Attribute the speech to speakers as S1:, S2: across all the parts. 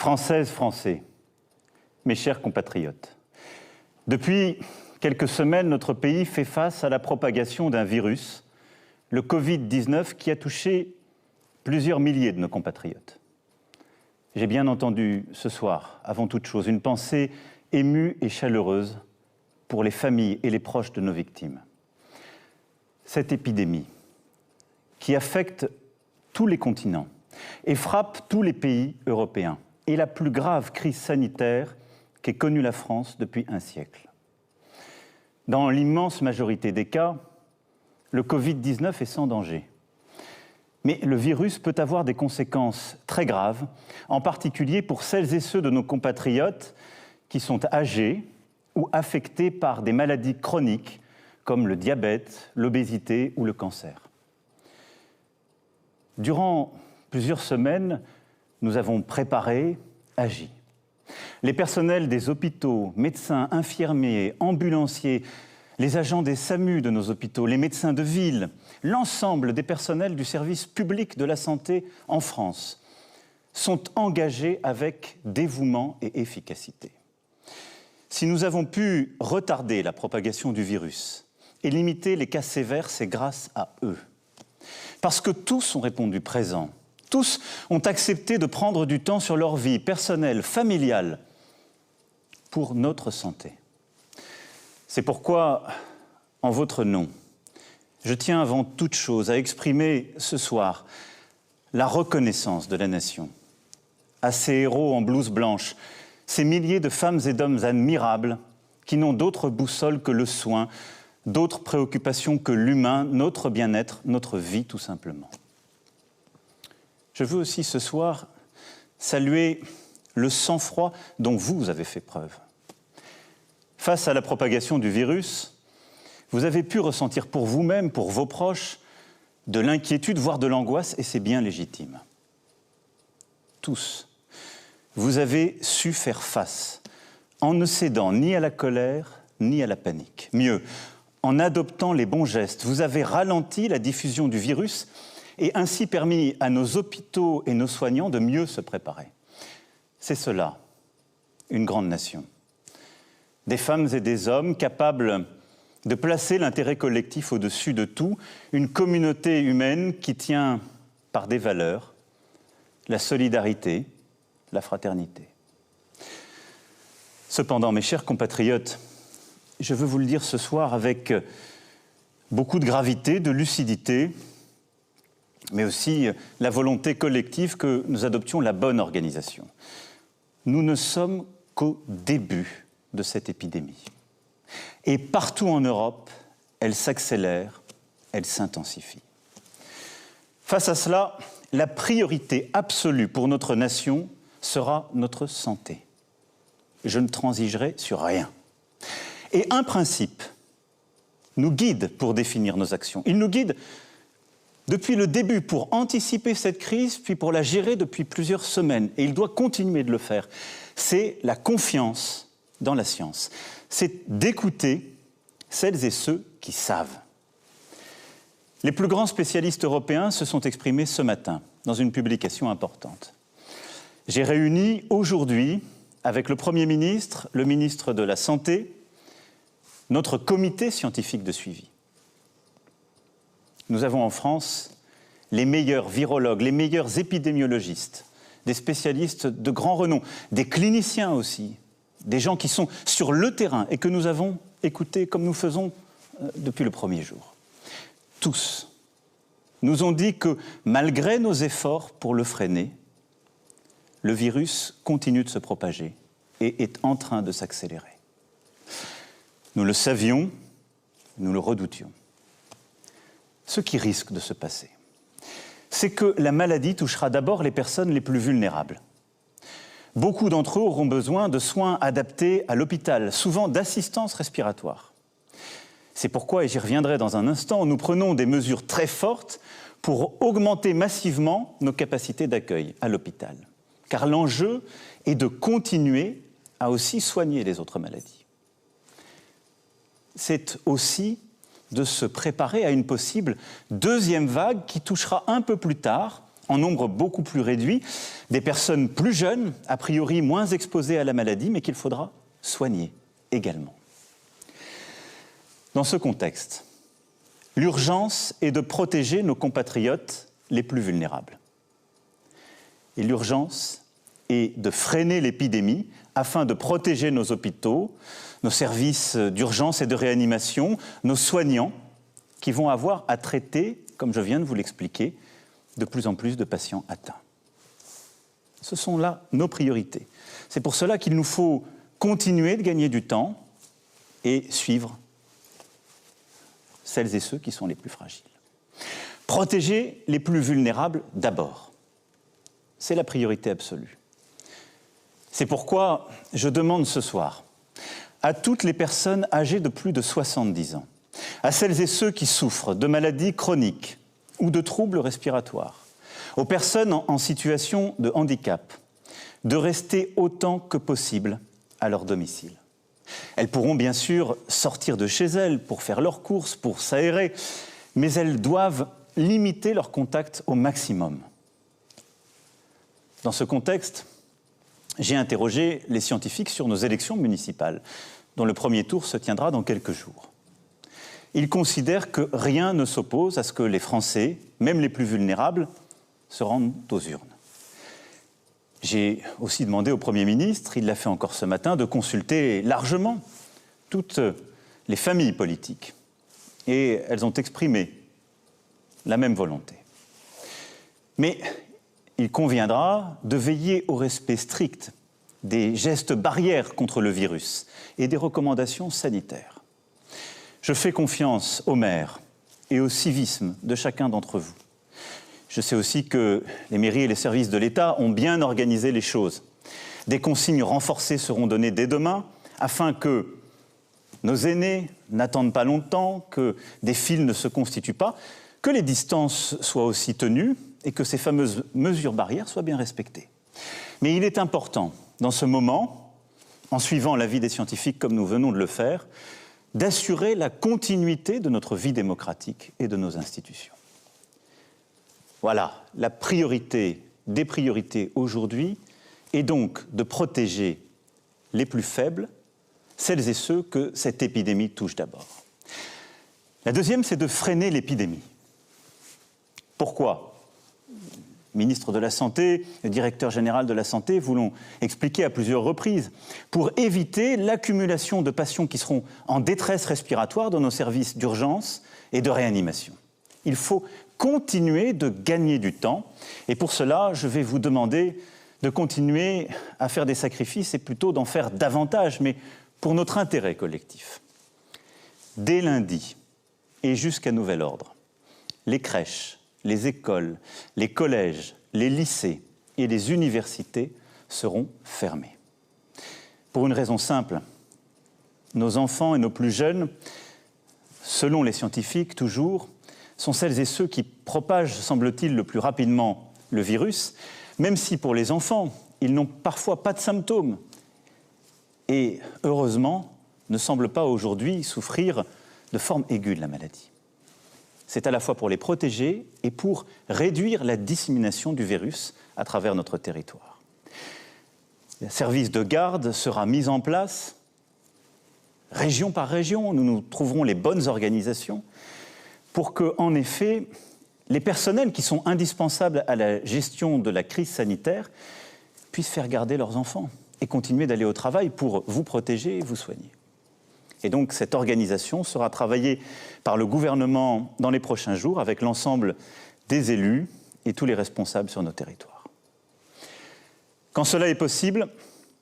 S1: Françaises, Français, mes chers compatriotes, depuis quelques semaines, notre pays fait face à la propagation d'un virus, le Covid-19, qui a touché plusieurs milliers de nos compatriotes. J'ai bien entendu ce soir, avant toute chose, une pensée émue et chaleureuse pour les familles et les proches de nos victimes. Cette épidémie, qui affecte tous les continents et frappe tous les pays européens, est la plus grave crise sanitaire qu'ait connue la France depuis un siècle. Dans l'immense majorité des cas, le Covid-19 est sans danger. Mais le virus peut avoir des conséquences très graves, en particulier pour celles et ceux de nos compatriotes qui sont âgés ou affectés par des maladies chroniques comme le diabète, l'obésité ou le cancer. Durant plusieurs semaines, nous avons préparé, agi. Les personnels des hôpitaux, médecins, infirmiers, ambulanciers, les agents des SAMU de nos hôpitaux, les médecins de ville, l'ensemble des personnels du service public de la santé en France sont engagés avec dévouement et efficacité. Si nous avons pu retarder la propagation du virus et limiter les cas sévères, c'est grâce à eux. Parce que tous ont répondu présent. Tous ont accepté de prendre du temps sur leur vie personnelle, familiale, pour notre santé. C'est pourquoi, en votre nom, je tiens avant toute chose à exprimer ce soir la reconnaissance de la nation à ces héros en blouse blanche, ces milliers de femmes et d'hommes admirables qui n'ont d'autre boussole que le soin, d'autres préoccupations que l'humain, notre bien-être, notre vie tout simplement. Je veux aussi ce soir saluer le sang-froid dont vous avez fait preuve. Face à la propagation du virus, vous avez pu ressentir pour vous-même, pour vos proches, de l'inquiétude, voire de l'angoisse, et c'est bien légitime. Tous, vous avez su faire face, en ne cédant ni à la colère, ni à la panique. Mieux, en adoptant les bons gestes, vous avez ralenti la diffusion du virus et ainsi permis à nos hôpitaux et nos soignants de mieux se préparer. C'est cela, une grande nation. Des femmes et des hommes capables de placer l'intérêt collectif au-dessus de tout, une communauté humaine qui tient par des valeurs, la solidarité, la fraternité. Cependant, mes chers compatriotes, je veux vous le dire ce soir avec beaucoup de gravité, de lucidité, mais aussi la volonté collective que nous adoptions la bonne organisation. Nous ne sommes qu'au début de cette épidémie. Et partout en Europe, elle s'accélère, elle s'intensifie. Face à cela, la priorité absolue pour notre nation sera notre santé. Je ne transigerai sur rien. Et un principe nous guide pour définir nos actions. Il nous guide depuis le début pour anticiper cette crise, puis pour la gérer depuis plusieurs semaines. Et il doit continuer de le faire. C'est la confiance dans la science. C'est d'écouter celles et ceux qui savent. Les plus grands spécialistes européens se sont exprimés ce matin dans une publication importante. J'ai réuni aujourd'hui, avec le Premier ministre, le ministre de la Santé, notre comité scientifique de suivi. Nous avons en France les meilleurs virologues, les meilleurs épidémiologistes, des spécialistes de grand renom, des cliniciens aussi, des gens qui sont sur le terrain et que nous avons écoutés comme nous faisons depuis le premier jour. Tous nous ont dit que malgré nos efforts pour le freiner, le virus continue de se propager et est en train de s'accélérer. Nous le savions, nous le redoutions. Ce qui risque de se passer, c'est que la maladie touchera d'abord les personnes les plus vulnérables. Beaucoup d'entre eux auront besoin de soins adaptés à l'hôpital, souvent d'assistance respiratoire. C'est pourquoi, et j'y reviendrai dans un instant, nous prenons des mesures très fortes pour augmenter massivement nos capacités d'accueil à l'hôpital. Car l'enjeu est de continuer à aussi soigner les autres maladies. C'est aussi de se préparer à une possible deuxième vague qui touchera un peu plus tard, en nombre beaucoup plus réduit, des personnes plus jeunes, a priori moins exposées à la maladie, mais qu'il faudra soigner également. Dans ce contexte, l'urgence est de protéger nos compatriotes les plus vulnérables. Et l'urgence est de freiner l'épidémie afin de protéger nos hôpitaux, nos services d'urgence et de réanimation, nos soignants qui vont avoir à traiter, comme je viens de vous l'expliquer, de plus en plus de patients atteints. Ce sont là nos priorités. C'est pour cela qu'il nous faut continuer de gagner du temps et suivre celles et ceux qui sont les plus fragiles. Protéger les plus vulnérables d'abord. C'est la priorité absolue. C'est pourquoi je demande ce soir à toutes les personnes âgées de plus de 70 ans, à celles et ceux qui souffrent de maladies chroniques ou de troubles respiratoires, aux personnes en situation de handicap, de rester autant que possible à leur domicile. Elles pourront bien sûr sortir de chez elles pour faire leurs courses, pour s'aérer, mais elles doivent limiter leur contact au maximum. Dans ce contexte, j'ai interrogé les scientifiques sur nos élections municipales, dont le premier tour se tiendra dans quelques jours. Ils considèrent que rien ne s'oppose à ce que les Français, même les plus vulnérables, se rendent aux urnes. J'ai aussi demandé au Premier ministre, il l'a fait encore ce matin, de consulter largement toutes les familles politiques. Et elles ont exprimé la même volonté. Mais il conviendra de veiller au respect strict des gestes barrières contre le virus et des recommandations sanitaires. Je fais confiance aux maires et au civisme de chacun d'entre vous. Je sais aussi que les mairies et les services de l'État ont bien organisé les choses. Des consignes renforcées seront données dès demain afin que nos aînés n'attendent pas longtemps, que des files ne se constituent pas, que les distances soient aussi tenues et que ces fameuses mesures barrières soient bien respectées. Mais il est important, dans ce moment, en suivant l'avis des scientifiques comme nous venons de le faire, d'assurer la continuité de notre vie démocratique et de nos institutions. Voilà, la priorité des priorités aujourd'hui est donc de protéger les plus faibles, celles et ceux que cette épidémie touche d'abord. La deuxième, c'est de freiner l'épidémie. Pourquoi ? Le ministre de la Santé, le directeur général de la Santé vous l'ont expliqué à plusieurs reprises, pour éviter l'accumulation de patients qui seront en détresse respiratoire dans nos services d'urgence et de réanimation. Il faut continuer de gagner du temps et pour cela, je vais vous demander de continuer à faire des sacrifices et plutôt d'en faire davantage, mais pour notre intérêt collectif. Dès lundi et jusqu'à nouvel ordre, les crèches, les écoles, les collèges, les lycées et les universités seront fermés. Pour une raison simple, nos enfants et nos plus jeunes, selon les scientifiques toujours, sont celles et ceux qui propagent, semble-t-il, le plus rapidement le virus, même si pour les enfants, ils n'ont parfois pas de symptômes et, heureusement, ne semblent pas aujourd'hui souffrir de forme aiguë de la maladie. C'est à la fois pour les protéger et pour réduire la dissémination du virus à travers notre territoire. Un service de garde sera mis en place, région par région, nous trouverons les bonnes organisations pour que, en effet, les personnels qui sont indispensables à la gestion de la crise sanitaire puissent faire garder leurs enfants et continuer d'aller au travail pour vous protéger et vous soigner. Et donc cette organisation sera travaillée par le gouvernement dans les prochains jours avec l'ensemble des élus et tous les responsables sur nos territoires. Quand cela est possible,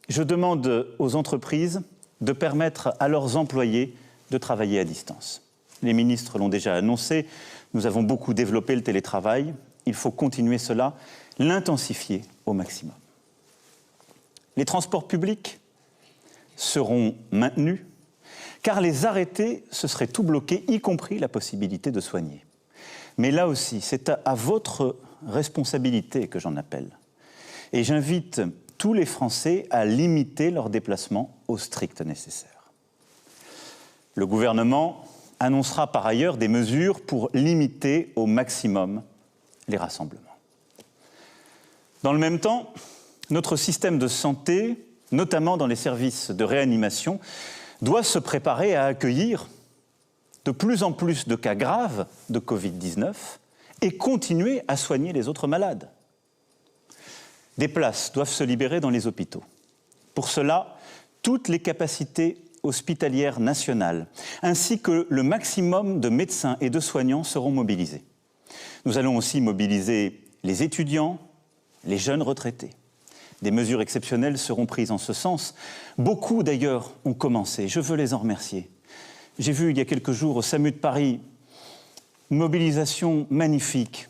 S1: je demande aux entreprises de permettre à leurs employés de travailler à distance. Les ministres l'ont déjà annoncé, nous avons beaucoup développé le télétravail, il faut continuer cela, l'intensifier au maximum. Les transports publics seront maintenus, car les arrêtés, ce serait tout bloqué, y compris la possibilité de soigner. Mais là aussi, c'est à votre responsabilité que j'en appelle. Et j'invite tous les Français à limiter leurs déplacements au strict nécessaire. Le gouvernement annoncera par ailleurs des mesures pour limiter au maximum les rassemblements. Dans le même temps, notre système de santé, notamment dans les services de réanimation, doit se préparer à accueillir de plus en plus de cas graves de Covid-19 et continuer à soigner les autres malades. Des places doivent se libérer dans les hôpitaux. Pour cela, toutes les capacités hospitalières nationales, ainsi que le maximum de médecins et de soignants seront mobilisés. Nous allons aussi mobiliser les étudiants, les jeunes retraités. Des mesures exceptionnelles seront prises en ce sens. Beaucoup d'ailleurs ont commencé, je veux les en remercier. J'ai vu il y a quelques jours au SAMU de Paris une mobilisation magnifique,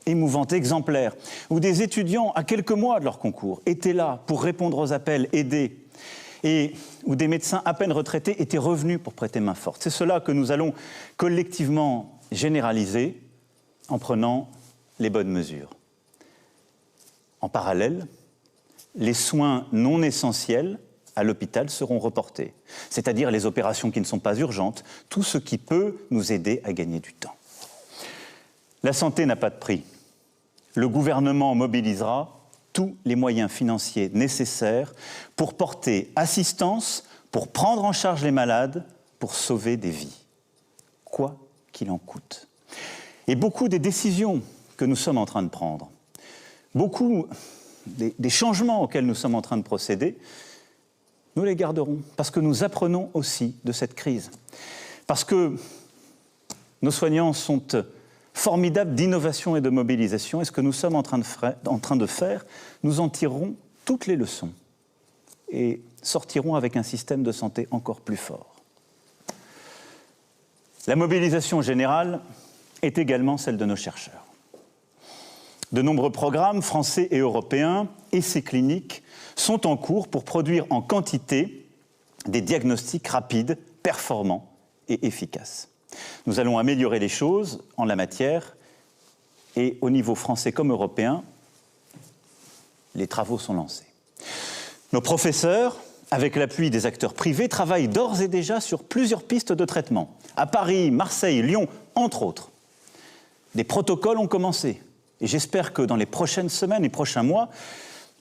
S1: émouvante, exemplaire, où des étudiants à quelques mois de leur concours étaient là pour répondre aux appels, aider, et où des médecins à peine retraités étaient revenus pour prêter main forte. C'est cela que nous allons collectivement généraliser en prenant les bonnes mesures. En parallèle, les soins non essentiels à l'hôpital seront reportés, c'est-à-dire les opérations qui ne sont pas urgentes, tout ce qui peut nous aider à gagner du temps. La santé n'a pas de prix. Le gouvernement mobilisera tous les moyens financiers nécessaires pour porter assistance, pour prendre en charge les malades, pour sauver des vies, quoi qu'il en coûte. Et beaucoup des décisions que nous sommes en train de prendre, beaucoup des changements auxquels nous sommes en train de procéder, nous les garderons, parce que nous apprenons aussi de cette crise. Parce que nos soignants sont formidables d'innovation et de mobilisation, et ce que nous sommes en train de faire, nous en tirerons toutes les leçons et sortirons avec un système de santé encore plus fort. La mobilisation générale est également celle de nos chercheurs. De nombreux programmes français et européens, essais cliniques, sont en cours pour produire en quantité des diagnostics rapides, performants et efficaces. Nous allons améliorer les choses en la matière et au niveau français comme européen, les travaux sont lancés. Nos professeurs, avec l'appui des acteurs privés, travaillent d'ores et déjà sur plusieurs pistes de traitement. À Paris, Marseille, Lyon, entre autres. Des protocoles ont commencé. Et j'espère que dans les prochaines semaines et prochains mois,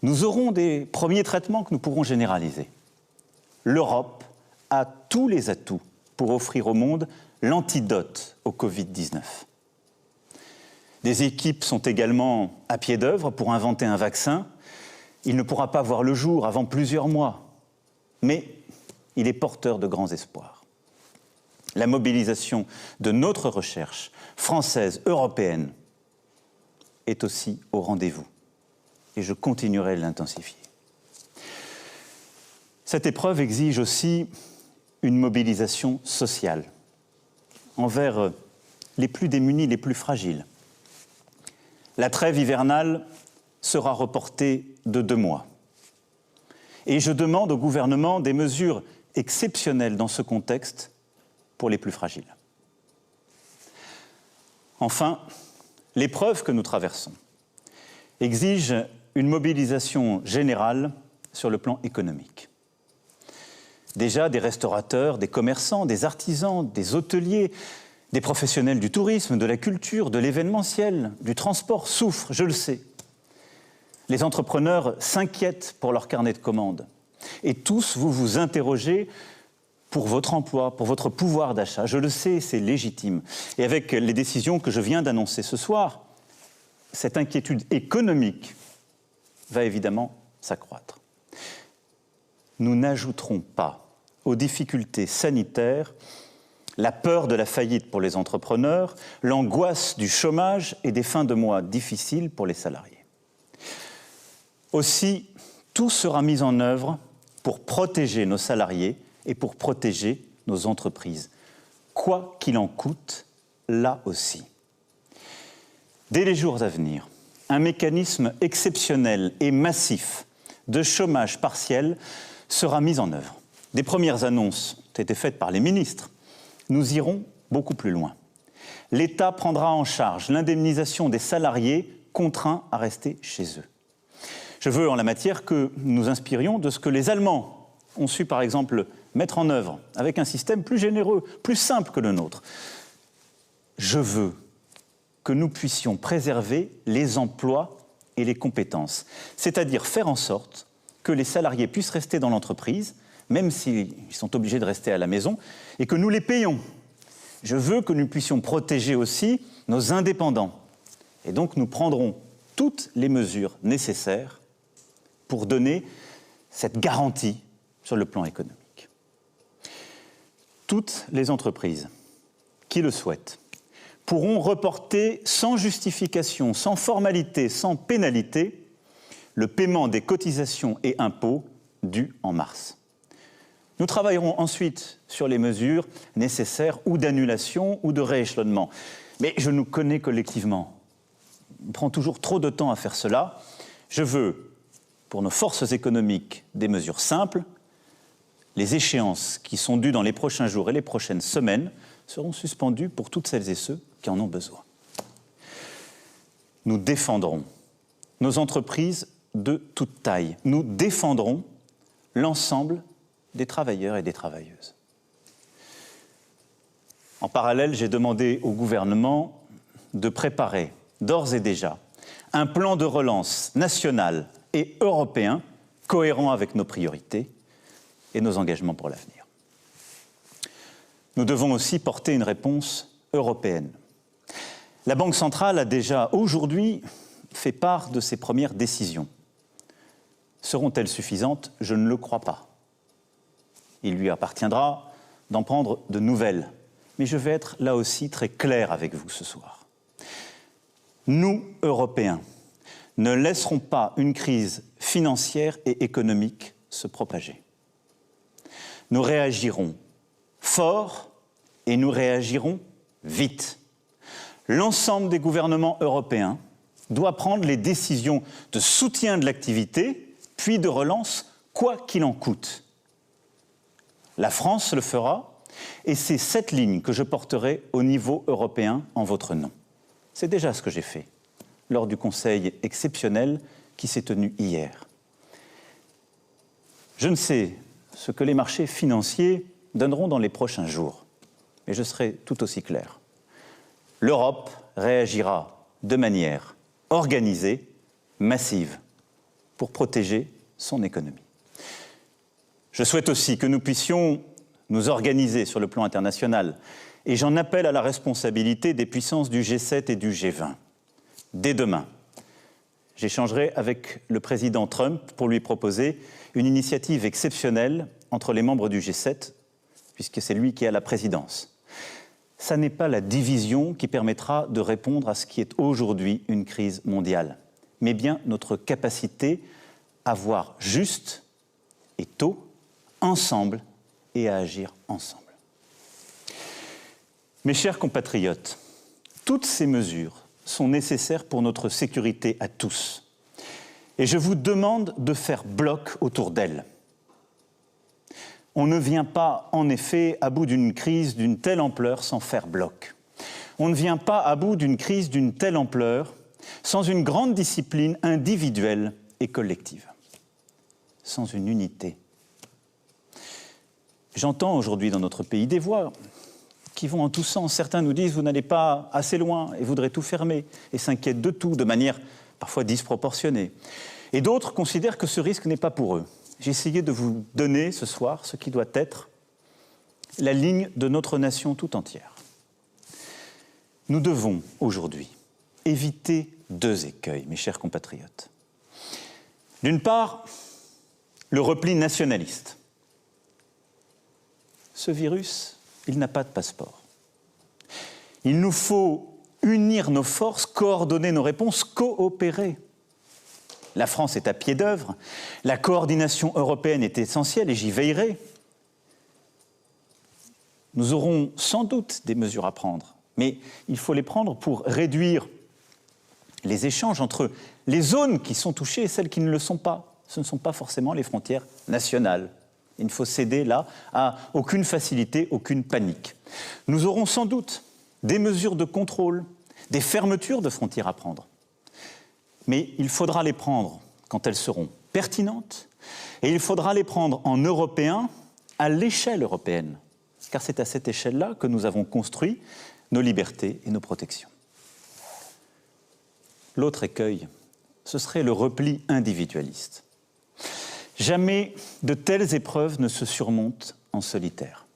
S1: nous aurons des premiers traitements que nous pourrons généraliser. L'Europe a tous les atouts pour offrir au monde l'antidote au Covid-19. Des équipes sont également à pied d'œuvre pour inventer un vaccin. Il ne pourra pas voir le jour avant plusieurs mois, mais il est porteur de grands espoirs. La mobilisation de notre recherche française, européenne, est aussi au rendez-vous. Et je continuerai de l'intensifier. Cette épreuve exige aussi une mobilisation sociale envers les plus démunis, les plus fragiles. La trêve hivernale sera reportée de 2 mois. Et je demande au gouvernement des mesures exceptionnelles dans ce contexte pour les plus fragiles. Enfin, l'épreuve que nous traversons exige une mobilisation générale sur le plan économique. Déjà, des restaurateurs, des commerçants, des artisans, des hôteliers, des professionnels du tourisme, de la culture, de l'événementiel, du transport souffrent, je le sais. Les entrepreneurs s'inquiètent pour leur carnet de commandes. Et tous, vous vous interrogez pour votre emploi, pour votre pouvoir d'achat. Je le sais, c'est légitime. Et avec les décisions que je viens d'annoncer ce soir, cette inquiétude économique va évidemment s'accroître. Nous n'ajouterons pas aux difficultés sanitaires la peur de la faillite pour les entrepreneurs, l'angoisse du chômage et des fins de mois difficiles pour les salariés. Aussi, tout sera mis en œuvre pour protéger nos salariés et pour protéger nos entreprises, quoi qu'il en coûte, là aussi. Dès les jours à venir, un mécanisme exceptionnel et massif de chômage partiel sera mis en œuvre. Des premières annonces ont été faites par les ministres. Nous irons beaucoup plus loin. L'État prendra en charge l'indemnisation des salariés contraints à rester chez eux. Je veux en la matière que nous inspirions de ce que les Allemands ont su par exemple mettre en œuvre avec un système plus généreux, plus simple que le nôtre. Je veux que nous puissions préserver les emplois et les compétences, c'est-à-dire faire en sorte que les salariés puissent rester dans l'entreprise, même s'ils sont obligés de rester à la maison, et que nous les payons. Je veux que nous puissions protéger aussi nos indépendants. Et donc nous prendrons toutes les mesures nécessaires pour donner cette garantie sur le plan économique. Toutes les entreprises qui le souhaitent pourront reporter sans justification, sans formalité, sans pénalité, le paiement des cotisations et impôts dus en mars. Nous travaillerons ensuite sur les mesures nécessaires ou d'annulation ou de rééchelonnement. Mais je nous connais collectivement. Il prend toujours trop de temps à faire cela. Je veux, pour nos forces économiques, des mesures simples. Les échéances qui sont dues dans les prochains jours et les prochaines semaines seront suspendues pour toutes celles et ceux qui en ont besoin. Nous défendrons nos entreprises de toute taille. Nous défendrons l'ensemble des travailleurs et des travailleuses. En parallèle, j'ai demandé au gouvernement de préparer d'ores et déjà un plan de relance national et européen cohérent avec nos priorités et nos engagements pour l'avenir. Nous devons aussi porter une réponse européenne. La Banque centrale a déjà aujourd'hui fait part de ses premières décisions. Seront-elles suffisantes? Je ne le crois pas. Il lui appartiendra d'en prendre de nouvelles. Mais je vais être là aussi très clair avec vous ce soir. Nous, Européens, ne laisserons pas une crise financière et économique se propager. Nous réagirons fort et nous réagirons vite. L'ensemble des gouvernements européens doit prendre les décisions de soutien de l'activité, puis de relance, quoi qu'il en coûte. La France le fera, et c'est cette ligne que je porterai au niveau européen en votre nom. C'est déjà ce que j'ai fait lors du Conseil exceptionnel qui s'est tenu hier. Je ne sais ce que les marchés financiers donneront dans les prochains jours, mais je serai tout aussi clair. L'Europe réagira de manière organisée, massive, pour protéger son économie. Je souhaite aussi que nous puissions nous organiser sur le plan international, et j'en appelle à la responsabilité des puissances du G7 et du G20. Dès demain, j'échangerai avec le président Trump pour lui proposer une initiative exceptionnelle entre les membres du G7, puisque c'est lui qui a la présidence. Ça n'est pas la division qui permettra de répondre à ce qui est aujourd'hui une crise mondiale, mais bien notre capacité à voir juste et tôt, ensemble, et à agir ensemble. Mes chers compatriotes, toutes ces mesures sont nécessaires pour notre sécurité à tous. Et je vous demande de faire bloc autour d'elles. On ne vient pas, en effet, à bout d'une crise d'une telle ampleur sans faire bloc. On ne vient pas à bout d'une crise d'une telle ampleur sans une grande discipline individuelle et collective, sans une unité. J'entends aujourd'hui dans notre pays des voix qui vont en tous sens. Certains nous disent « vous n'allez pas assez loin et voudraient tout fermer » et s'inquiètent de tout, de manière parfois disproportionnée. Et d'autres considèrent que ce risque n'est pas pour eux. J'ai essayé de vous donner ce soir ce qui doit être la ligne de notre nation tout entière. Nous devons aujourd'hui éviter deux écueils, mes chers compatriotes. D'une part, le repli nationaliste. Ce virus, il n'a pas de passeport. Il nous faut unir nos forces, coordonner nos réponses, coopérer. La France est à pied d'œuvre, la coordination européenne est essentielle et j'y veillerai. Nous aurons sans doute des mesures à prendre, mais il faut les prendre pour réduire les échanges entre les zones qui sont touchées et celles qui ne le sont pas. Ce ne sont pas forcément les frontières nationales. Il ne faut céder là à aucune facilité, aucune panique. Nous aurons sans doute des mesures de contrôle, des fermetures de frontières à prendre. Mais il faudra les prendre quand elles seront pertinentes et il faudra les prendre en européen à l'échelle européenne. Car c'est à cette échelle-là que nous avons construit nos libertés et nos protections. L'autre écueil ce serait le repli individualiste. Jamais de telles épreuves ne se surmontent en solitaire.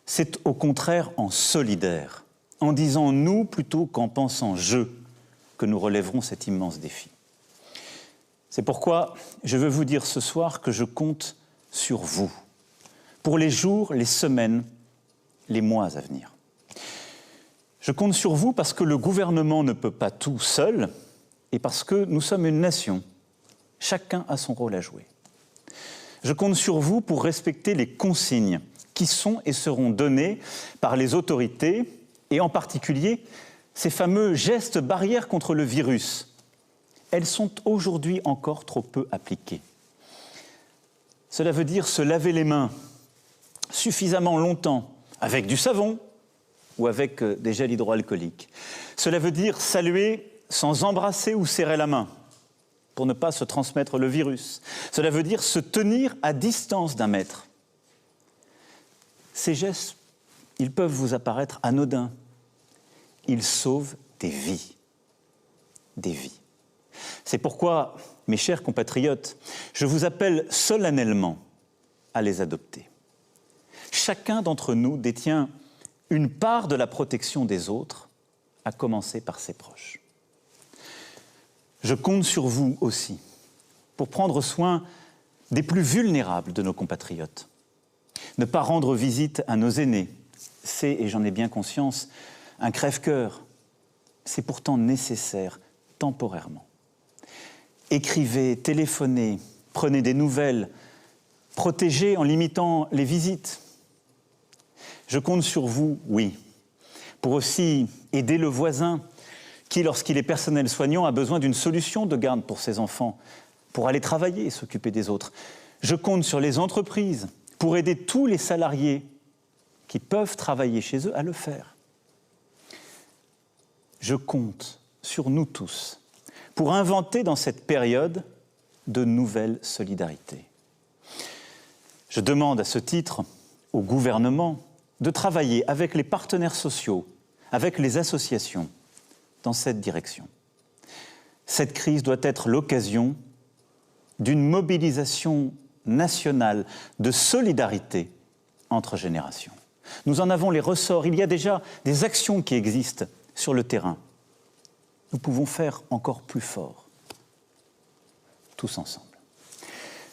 S1: C'est au contraire en solidaire, en disant « nous » plutôt qu'en pensant « je », que nous relèverons cet immense défi. C'est pourquoi je veux vous dire ce soir que je compte sur vous, pour les jours, les semaines, les mois à venir. Je compte sur vous parce que le gouvernement ne peut pas tout seul et parce que nous sommes une nation. Chacun a son rôle à jouer. Je compte sur vous pour respecter les consignes qui sont et seront données par les autorités et en particulier ces fameux gestes barrières contre le virus. Elles sont aujourd'hui encore trop peu appliquées. Cela veut dire se laver les mains suffisamment longtemps avec du savon ou avec des gels hydroalcooliques. Cela veut dire saluer sans embrasser ou serrer la main pour ne pas se transmettre le virus. Cela veut dire se tenir à distance d'1 mètre. Ces gestes, ils peuvent vous apparaître anodins. Ils sauvent des vies. Des vies. C'est pourquoi, mes chers compatriotes, je vous appelle solennellement à les adopter. Chacun d'entre nous détient une part de la protection des autres, à commencer par ses proches. Je compte sur vous aussi pour prendre soin des plus vulnérables de nos compatriotes. Ne pas rendre visite à nos aînés, c'est, et j'en ai bien conscience, un crève-cœur. C'est pourtant nécessaire temporairement. Écrivez, téléphonez, prenez des nouvelles, protégez en limitant les visites. Je compte sur vous, oui, pour aussi aider le voisin qui, lorsqu'il est personnel soignant, a besoin d'une solution de garde pour ses enfants, pour aller travailler et s'occuper des autres. Je compte sur les entreprises pour aider tous les salariés qui peuvent travailler chez eux à le faire. Je compte sur nous tous pour inventer dans cette période de nouvelles solidarités. Je demande à ce titre au gouvernement de travailler avec les partenaires sociaux, avec les associations, dans cette direction. Cette crise doit être l'occasion d'une mobilisation nationale de solidarité entre générations. Nous en avons les ressorts. Il y a déjà des actions qui existent sur le terrain. Nous pouvons faire encore plus fort, tous ensemble.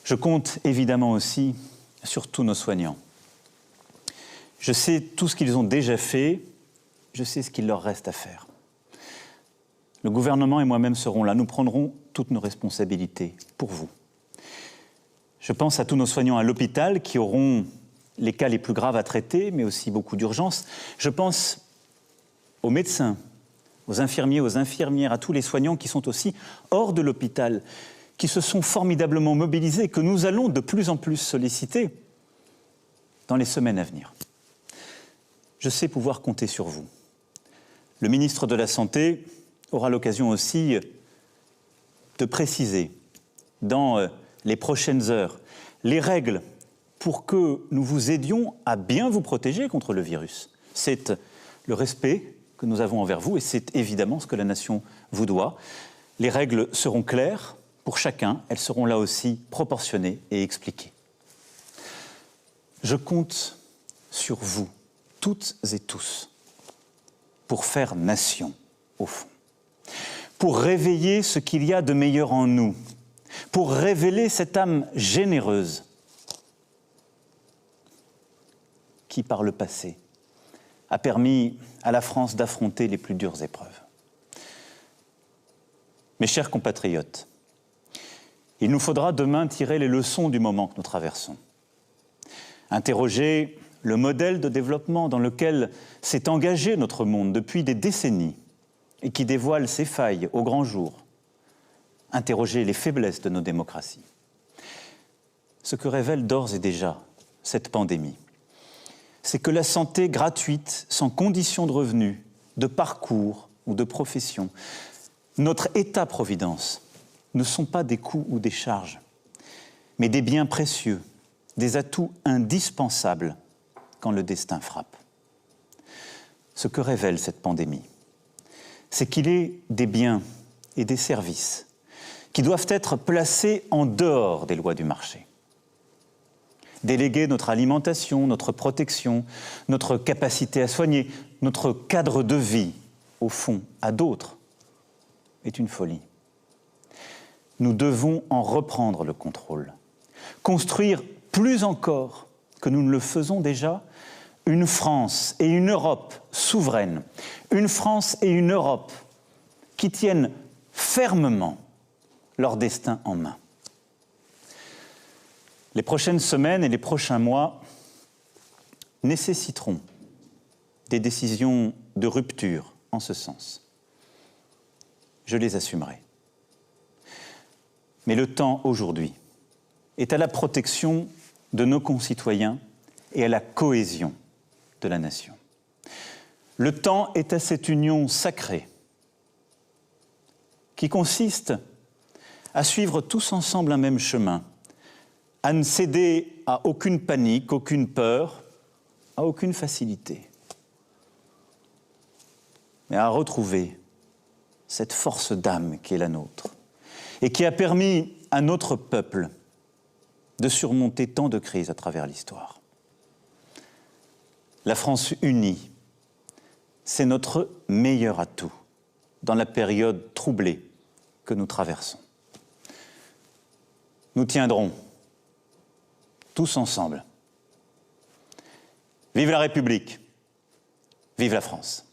S1: Je compte évidemment aussi sur tous nos soignants. Je sais tout ce qu'ils ont déjà fait, je sais ce qu'il leur reste à faire. Le gouvernement et moi-même serons là, nous prendrons toutes nos responsabilités pour vous. Je pense à tous nos soignants à l'hôpital qui auront les cas les plus graves à traiter, mais aussi beaucoup d'urgences. Je pense aux médecins, aux infirmiers, aux infirmières, à tous les soignants qui sont aussi hors de l'hôpital, qui se sont formidablement mobilisés, que nous allons de plus en plus solliciter dans les semaines à venir. Je sais pouvoir compter sur vous. Le ministre de la Santé aura l'occasion aussi de préciser dans les prochaines heures les règles pour que nous vous aidions à bien vous protéger contre le virus. C'est le respect que nous avons envers vous et c'est évidemment ce que la nation vous doit. Les règles seront claires pour chacun, elles seront là aussi proportionnées et expliquées. Je compte sur vous, toutes et tous, pour faire nation, au fond. Pour réveiller ce qu'il y a de meilleur en nous, pour révéler cette âme généreuse qui, par le passé, a permis à la France d'affronter les plus dures épreuves. Mes chers compatriotes, il nous faudra demain tirer les leçons du moment que nous traversons. Interroger le modèle de développement dans lequel s'est engagé notre monde depuis des décennies et qui dévoile ses failles au grand jour. Interroger les faiblesses de nos démocraties. Ce que révèle d'ores et déjà cette pandémie, c'est que la santé gratuite, sans condition de revenus, de parcours ou de profession, notre État-providence, ne sont pas des coûts ou des charges, mais des biens précieux, des atouts indispensables quand le destin frappe. Ce que révèle cette pandémie, c'est qu'il est des biens et des services qui doivent être placés en dehors des lois du marché. Déléguer notre alimentation, notre protection, notre capacité à soigner, notre cadre de vie, au fond, à d'autres, est une folie. Nous devons en reprendre le contrôle, construire plus encore que nous ne le faisons déjà, une France et une Europe souveraines, une France et une Europe qui tiennent fermement leur destin en main. Les prochaines semaines et les prochains mois nécessiteront des décisions de rupture en ce sens. Je les assumerai. Mais le temps aujourd'hui est à la protection de nos concitoyens et à la cohésion de la nation. Le temps est à cette union sacrée qui consiste à suivre tous ensemble un même chemin, à ne céder à aucune panique, aucune peur, à aucune facilité, mais à retrouver cette force d'âme qui est la nôtre et qui a permis à notre peuple de surmonter tant de crises à travers l'histoire. La France unie, c'est notre meilleur atout dans la période troublée que nous traversons. Nous tiendrons tous ensemble. Vive la République, vive la France.